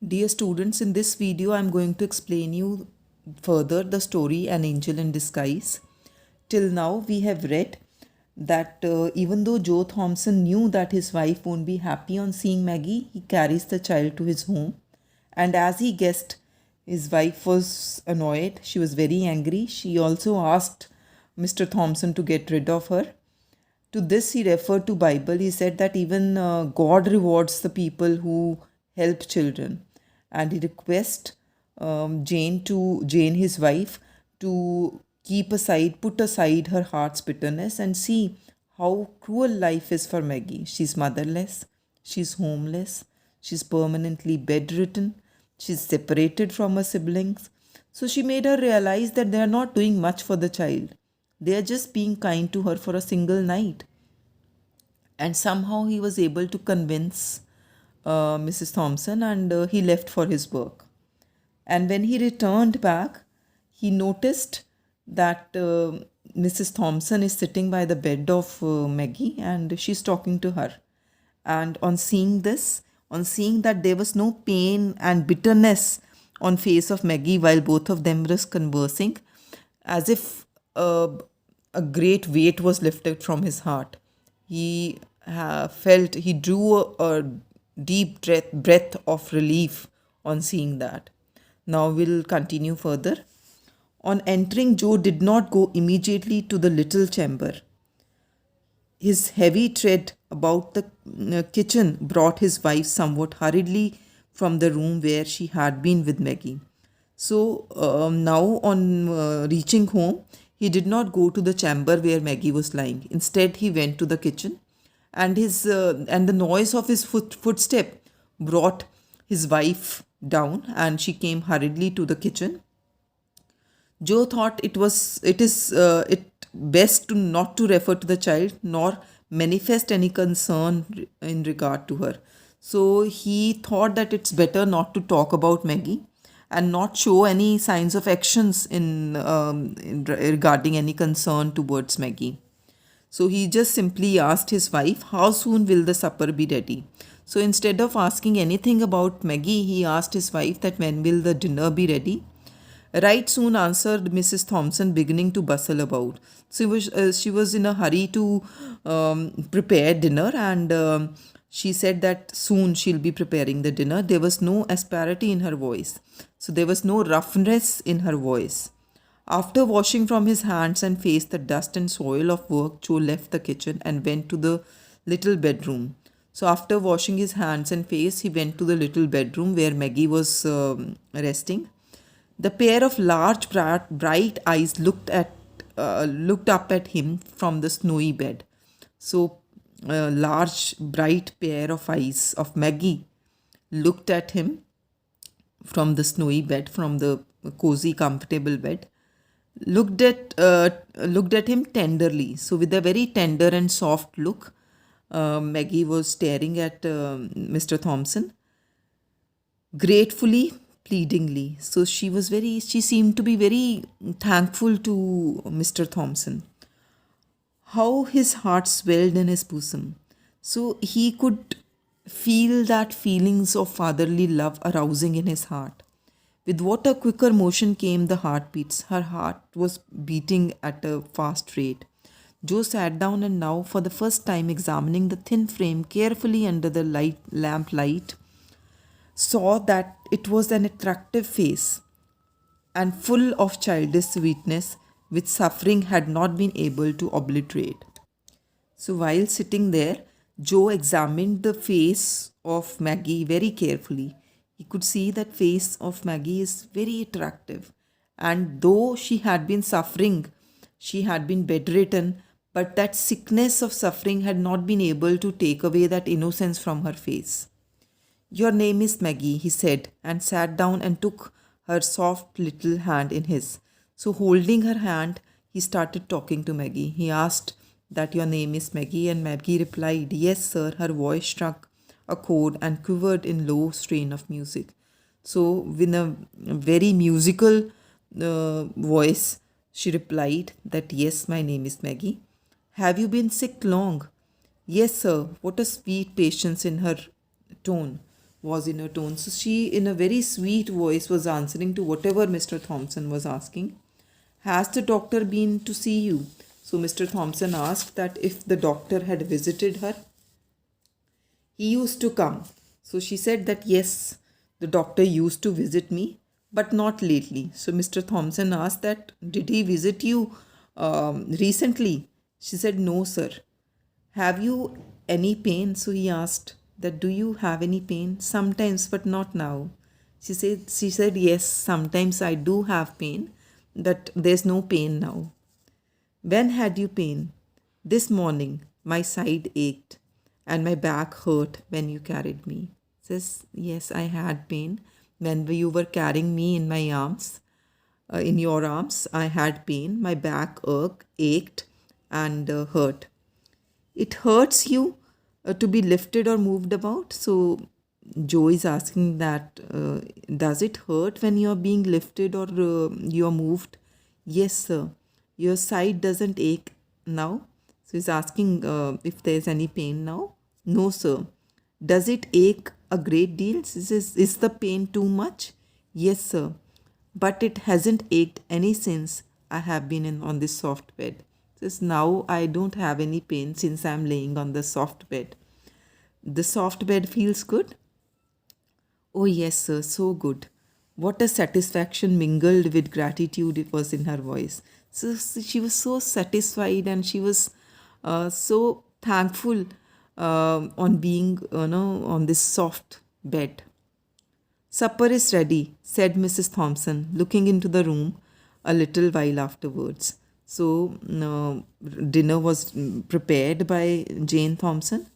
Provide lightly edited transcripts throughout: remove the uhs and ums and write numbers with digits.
Dear students, in this video I am going to explain you further the story An Angel in Disguise. Till now we have read that even though Joe Thompson knew that his wife won't be happy on seeing Maggie, he carries the child to his home. And as he guessed, his wife was annoyed. She was very angry. She also asked Mr. Thompson to get rid of her. To this he referred to Bible. He said that even God rewards the people who help children, and he requests Jane, his wife, to put aside her heart's bitterness and see how cruel life is for Maggie. She's motherless, she's homeless, she's permanently bedridden, she's separated from her siblings. So she made her realize that they are not doing much for the child. They are just being kind to her for a single night. And somehow he was able to convince Mrs. Thompson, and he left for his work. And when he returned back, he noticed that Mrs. Thompson is sitting by the bed of Maggie and she's talking to her. And on seeing this, on seeing that there was no pain and bitterness on face of Maggie while both of them were conversing, as if a great weight was lifted from his heart. He he drew a deep breath of relief on seeing that. Now we'll continue further. On entering, Joe did not go immediately to the little chamber. His heavy tread about the kitchen brought his wife somewhat hurriedly from the room where she had been with Maggie. So now, on reaching home, he did not go to the chamber where Maggie was lying. Instead, he went to the kitchen, and the noise of his footstep brought his wife down, and she came hurriedly to the kitchen. Joe thought it best to not to refer to the child nor manifest any concern in regard to her. So he thought that it's better not to talk about Maggie and not show any signs of actions regarding any concern towards Maggie. So he just simply asked his wife, how soon will the supper be ready? So instead of asking anything about Maggie, he asked his wife that when will the dinner be ready? Right soon, answered Mrs. Thompson, beginning to bustle about. She was in a hurry to prepare dinner, and she said that soon she'll be preparing the dinner. There was no asperity in her voice, so there was no roughness in her voice. After washing from his hands and face the dust and soil of work, Joe left the kitchen and went to the little bedroom. So, after washing his hands and face, he went to the little bedroom where Maggie was resting. The pair of large, bright eyes looked up at him from the snowy bed. So, a large, bright pair of eyes of Maggie looked at him from the snowy bed, from the cozy, comfortable bed. Looked at him tenderly. So, with a very tender and soft look, Maggie was staring at Mr. Thompson, gratefully, pleadingly. So she seemed to be very thankful to Mr. Thompson. How his heart swelled in his bosom. So he could feel that feelings of fatherly love arousing in his heart. With what a quicker motion came the heartbeats. Her heart was beating at a fast rate. Joe sat down and now, for the first time, examining the thin frame carefully under the lamp light, saw that it was an attractive face and full of childish sweetness which suffering had not been able to obliterate. So while sitting there, Joe examined the face of Maggie very carefully. He could see that face of Maggie is very attractive, and though she had been suffering, she had been bedridden, but that sickness of suffering had not been able to take away that innocence from her face. Your name is Maggie, he said, and sat down and took her soft little hand in his. So, holding her hand, he started talking to Maggie. He asked that your name is Maggie, and Maggie replied, yes, sir. Her voice struck a chord and quivered in low strain of music. So, with a very musical voice, she replied that, yes, my name is Maggie. Have you been sick long? Yes, sir. What a sweet patience in her tone. was in her tone. So she, in a very sweet voice, was answering to whatever Mr. Thompson was asking. Has the doctor been to see you? So Mr. Thompson asked that if the doctor had visited her. He used to come. So she said that yes, the doctor used to visit me, but not lately. So Mr. Thompson asked that, did he visit you recently? She said, no, sir. Have you any pain? So he asked that, do you have any pain? Sometimes, but not now. She said, yes, sometimes I do have pain, but there's no pain now. When had you pain? This morning, my side ached and my back hurt when you carried me. Says, yes, I had pain when you were carrying me in my arms. In your arms, I had pain. My back ached and hurt. It hurts you to be lifted or moved about. So Joe is asking that, does it hurt when you're being lifted or you're moved? Yes, sir. Your side doesn't ache now. So he's asking if there's any pain now. No, sir. Does it ache a great deal? Is the pain too much? Yes, sir. But it hasn't ached any since I have been on this soft bed. Says, now I don't have any pain since I'm laying on the soft bed. The soft bed feels good? Oh, yes, sir, so good. What a satisfaction mingled with gratitude it was in her voice. So she was so satisfied and she was so thankful on being, on this soft bed. Supper is ready, said Mrs. Thompson, looking into the room a little while afterwards. So, dinner was prepared by Jane Thompson.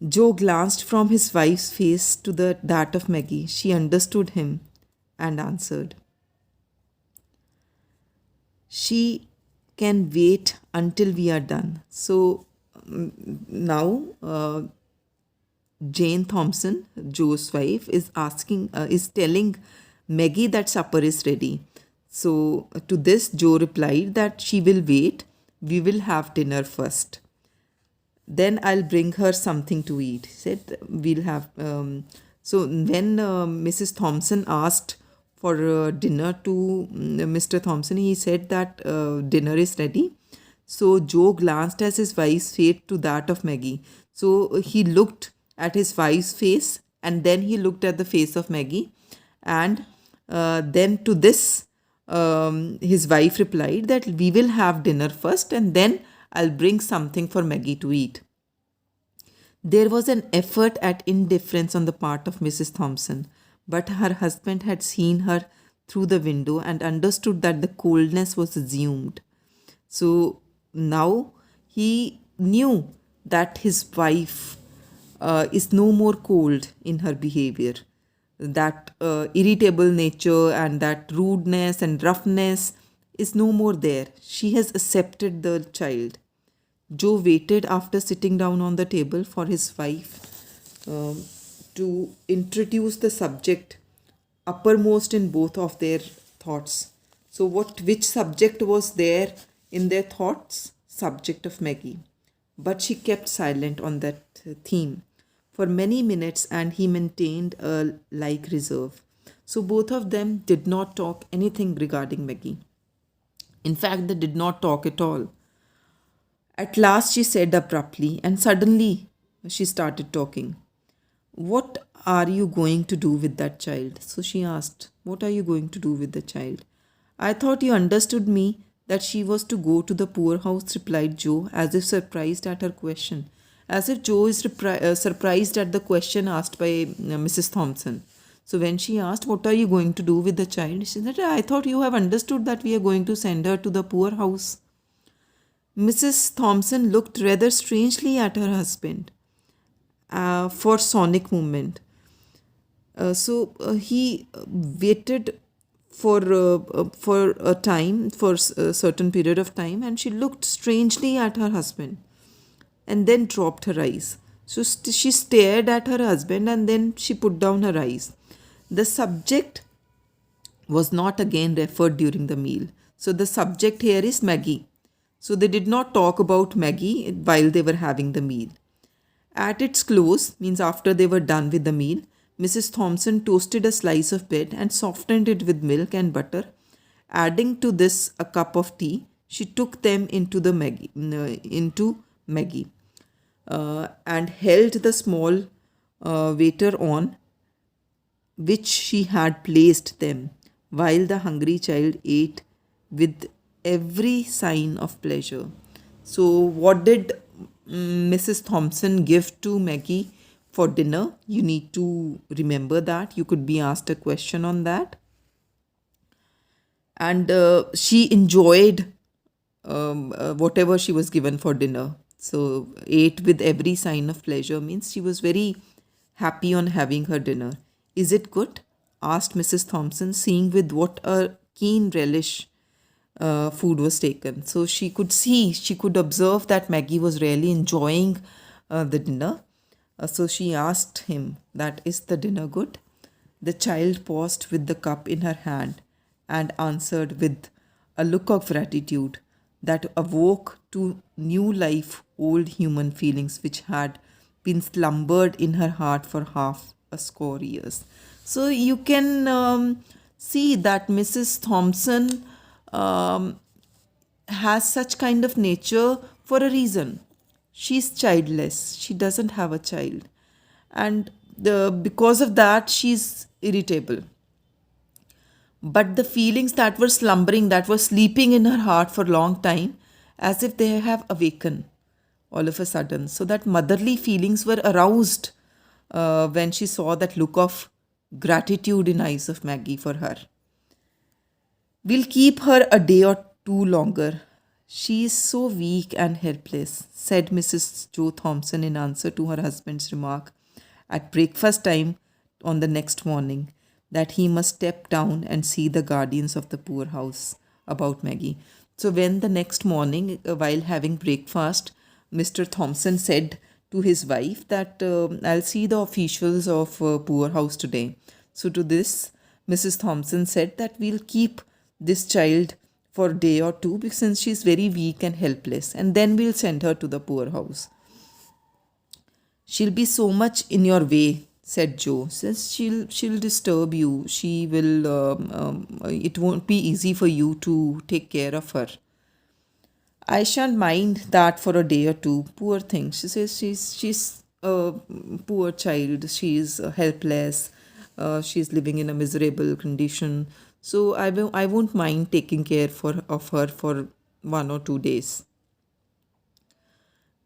Joe glanced from his wife's face to that of Maggie. She understood him and answered. She can wait until we are done. So now Jane Thompson, Joe's wife, is telling Maggie that supper is ready. So to this, Joe replied that she will wait. We will have dinner first. Then I'll bring her something to eat. He said, we'll have. So when Mrs. Thompson asked for dinner to Mr. Thompson, he said that dinner is ready. So Joe glanced at his wife's face to that of Maggie. So he looked at his wife's face and then he looked at the face of Maggie. And then to this, his wife replied that we will have dinner first and then I'll bring something for Maggie to eat. There was an effort at indifference on the part of Mrs. Thompson, but her husband had seen her through the window and understood that the coldness was assumed. So now he knew that his wife is no more cold in her behavior. That irritable nature and that rudeness and roughness is no more there. She has accepted the child. Joe waited after sitting down on the table for his wife to introduce the subject uppermost in both of their thoughts. So which subject was there in their thoughts? Subject of Maggie. But she kept silent on that theme for many minutes and he maintained a like reserve. So both of them did not talk anything regarding Maggie. In fact, they did not talk at all. At last she said abruptly and suddenly she started talking. What are you going to do with that child? So she asked, what are you going to do with the child? I thought you understood me that she was to go to the poorhouse, replied Joe, as if surprised at her question. As if Joe is surprised at the question asked by Mrs. Thompson. So when she asked, what are you going to do with the child? She said, I thought you have understood that we are going to send her to the poorhouse. Mrs. Thompson looked rather strangely at her husband for sonic moment. So he waited for a time, for a certain period of time, and she looked strangely at her husband and then dropped her eyes. So she stared at her husband and then she put down her eyes. The subject was not again referred during the meal. So the subject here is Maggie. So they did not talk about Maggie while they were having the meal. At its close, means after they were done with the meal, Mrs. Thompson toasted a slice of bread and softened it with milk and butter. Adding to this a cup of tea, she took them into Maggie, and held the small waiter on which she had placed them, while the hungry child ate with every sign of pleasure. So, what did Mrs. Thompson give to Maggie for dinner? You need to remember that. You could be asked a question on that. And she enjoyed whatever she was given for dinner. So, ate with every sign of pleasure means she was very happy on having her dinner. Is it good? Asked Mrs. Thompson, seeing with what a keen relish food was taken. So she could observe that Maggie was really enjoying the dinner. So she asked him, that is the dinner good? The child paused with the cup in her hand and answered with a look of gratitude that awoke to new life old human feelings which had been slumbered in her heart for half a score years. So you can see that Mrs. Thompson um, has such kind of nature for a reason. She's childless. She doesn't have a child, and because of that, she's irritable. But the feelings that were slumbering, that were sleeping in her heart for a long time, as if they have awakened all of a sudden. So that motherly feelings were aroused when she saw that look of gratitude in eyes of Maggie for her. We'll keep her a day or two longer. She is so weak and helpless, said Mrs. Joe Thompson in answer to her husband's remark at breakfast time on the next morning that he must step down and see the guardians of the poorhouse about Maggie. So, when the next morning, while having breakfast, Mr. Thompson said to his wife that I'll see the officials of poorhouse today. So, to this, Mrs. Thompson said that we'll keep this child for a day or two since she's very weak and helpless, and then we'll send her to the poorhouse. She'll be so much in your way, said Joe. Says she'll disturb you. She will. It won't be easy for you to take care of her. I shan't mind that for a day or two. Poor thing. She says she's a poor child. She's helpless. She's living in a miserable condition. So I won't mind taking care of her for 1 or 2 days.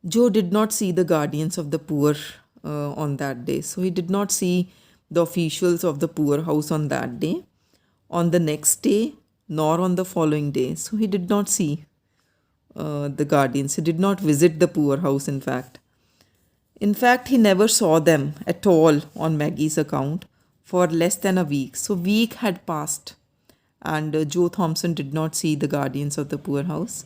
Joe did not see the guardians of the poor on that day. So he did not see the officials of the poorhouse on that day, on the next day, nor on the following day. So he did not see the guardians. He did not visit the poorhouse, in fact. In fact, he never saw them at all on Maggie's account for less than a week. So week had passed and Joe Thompson did not see the guardians of the poorhouse.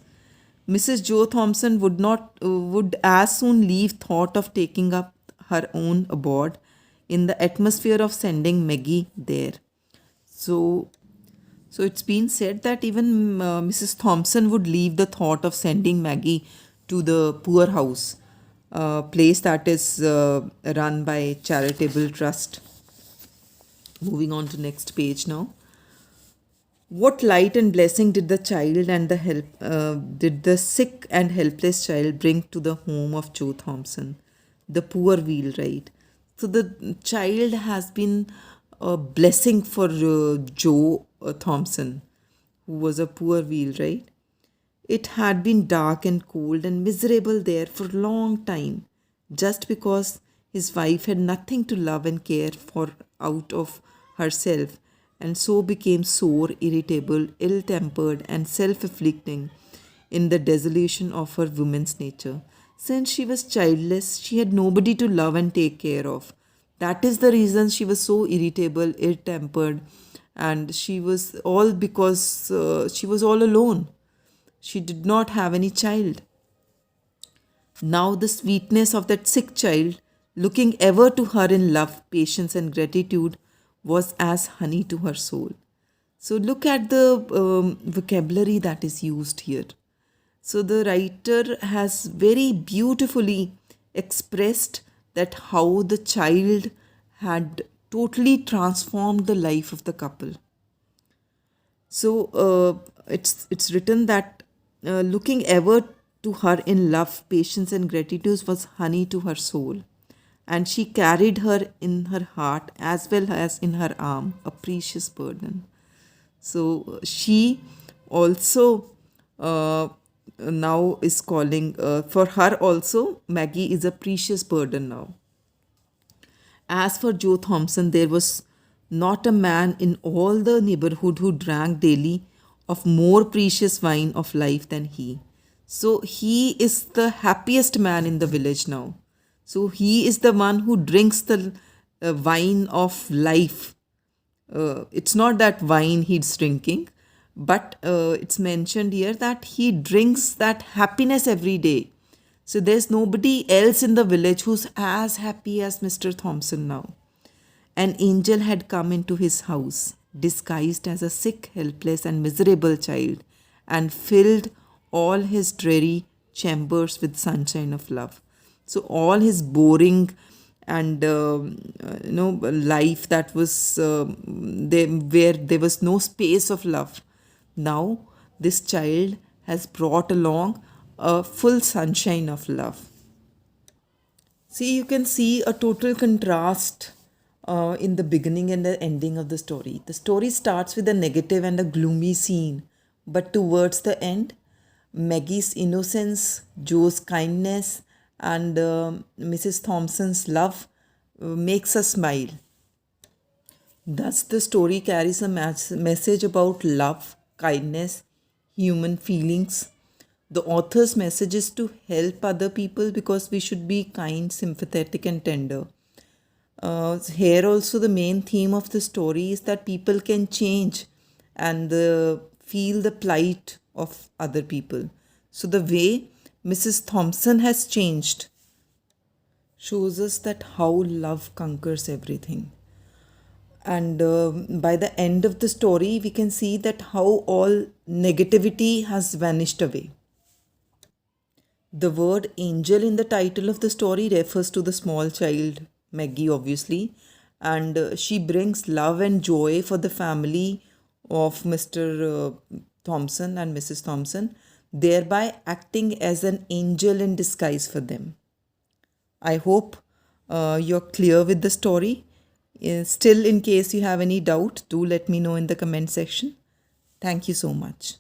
Mrs. Joe Thompson would as soon leave thought of taking up her own abode in the atmosphere of sending Maggie there. So it's been said that even Mrs. Thompson would leave the thought of sending Maggie to the poorhouse, a place that is run by charitable trust. Moving on to next page now. What light and blessing did did the sick and helpless child bring to the home of Joe Thompson, the poor wheelwright? So the child has been a blessing for Joe Thompson, who was a poor wheelwright. It had been dark and cold and miserable there for a long time, just because his wife had nothing to love and care for out of herself, and so became sore, irritable, ill tempered, and self afflicting in the desolation of her woman's nature. Since she was childless, she had nobody to love and take care of. That is the reason she was so irritable, ill tempered, and she was all because she was all alone. She did not have any child. Now, the sweetness of that sick child, looking ever to her in love, patience, and gratitude, was as honey to her soul. So, look at the vocabulary that is used here. So, the writer has very beautifully expressed that how the child had totally transformed the life of the couple. So it's written that looking ever to her in love, patience, and gratitude was honey to her soul, and she carried her in her heart as well as in her arm, a precious burden. So she also now is calling for her also. Maggie is a precious burden now. As for Joe Thompson, there was not a man in all the neighborhood who drank daily of more precious wine of life than he. So he is the happiest man in the village now. So he is the one who drinks the wine of life. It's not that wine he's drinking, but it's mentioned here that he drinks that happiness every day. So there's nobody else in the village who's as happy as Mr. Thompson now. An angel had come into his house, disguised as a sick, helpless, and miserable child, and filled all his dreary chambers with sunshine of love. So all his boring and life that was there, where there was no space of love, now this child has brought along a full sunshine of love. See, you can see a total contrast in the beginning and the ending of the story. The story starts with a negative and a gloomy scene, but towards the end, Maggie's innocence, Joe's kindness, and Mrs. Thompson's love makes us smile. Thus, the story carries a message about love, kindness, human feelings. The author's message is to help other people because we should be kind, sympathetic, and tender. Here, also, the main theme of the story is that people can change and feel the plight of other people. So, the way Mrs. Thompson has changed shows us that how love conquers everything. And by the end of the story, we can see that how all negativity has vanished away. The word angel in the title of the story refers to the small child, Maggie, obviously, and she brings love and joy for the family of Mr. Thompson and Mrs. Thompson, thereby acting as an angel in disguise for them. I hope you're clear with the story. Still, in case you have any doubt, do let me know in the comment section. Thank you so much.